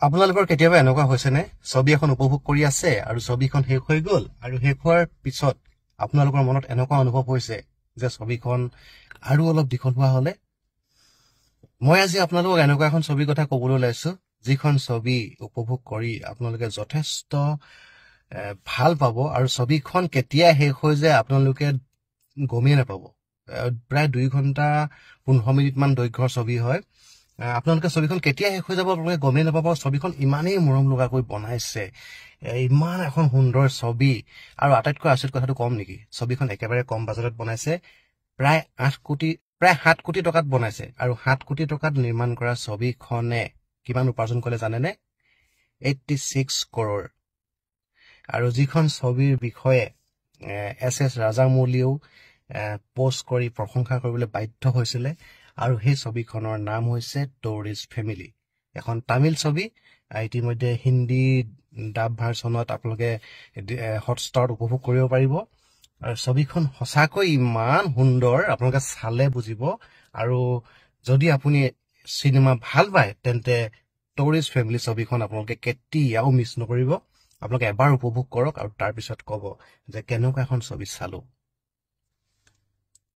আপোনালোকৰ কেতিয়াবা এনেকুৱা হৈছে নে ছবি এখন উপভোগ কৰি আছে আৰু ছবিখন শেষ হৈ গ'ল আৰু শেষ হোৱাৰ পিছত আপোনালোকৰ মনত এনেকুৱা অনুভৱ হৈছে যে ছবিখন আৰু অলপ দীঘল হোৱা হলে মই আজি আপোনালোকক এনেকুৱা এখন ছবিৰ কথা ক'বলৈ ওলাইছো যিখন ছবি উপভোগ কৰি আপোনালোকে যথেষ্ট ভাল পাব আৰু ছবিখন কেতিয়া শেষ হৈ যায় আপোনালোকে গমেই নাপাব প্ৰায় 2 ঘণ্টা 15 মিনিট মান দৈৰ্ঘ্যৰ ছবি হয় আপোনালোকে ছবিখন কেতিয়া শেষ হৈ যাব আপোনালোকে গমেই নাপাব ছবিখন ইমানেই মৰম লগাকৈ বনাইছে ইমান এখন সুন্দৰ ছবি আৰু আটাইতকৈ আচৰিত কথাটো কম নেকি ছবিখন একেবাৰে কম বাজেটত বনাইছে প্ৰায় 7 কোটি টকাত বনাইছে আৰু 7 কোটি টকাত নিৰ্মাণ কৰা ছবিখনে কিমান উপাৰ্জন কৰে জানেনে 86 কৰোৰ আৰু যিখন ছবিৰ বিষয়ে এছ ৰাজামৌলীও পোষ্ট কৰি প্ৰশংসা কৰিবলৈ বাধ্য হৈছিলে আৰু সেই ছবিখনৰ নাম হৈছে টুৰিষ্ট ফেমিলি এখন তামিল ছবি ইতিমধ্যে হিন্দী ডাব ভাৰ্চনত আপোনালোকে হটষ্টাৰত উপভোগ কৰিব পাৰিব আৰু ছবিখন সঁচাকৈ ইমান সুন্দৰ আপোনালোকে চালে বুজিব আৰু যদি আপুনি সিনেমা ভাল পায় তেন্তে টুৰিষ্ট ফেমিলি ছবিখন আপোনালোকে কেতিয়াও মিছ নকৰিব আপোনালোকে এবাৰ উপভোগ কৰক আৰু তাৰ পিছত ক'ব যে কেনেকুৱা এখন ছবি চালো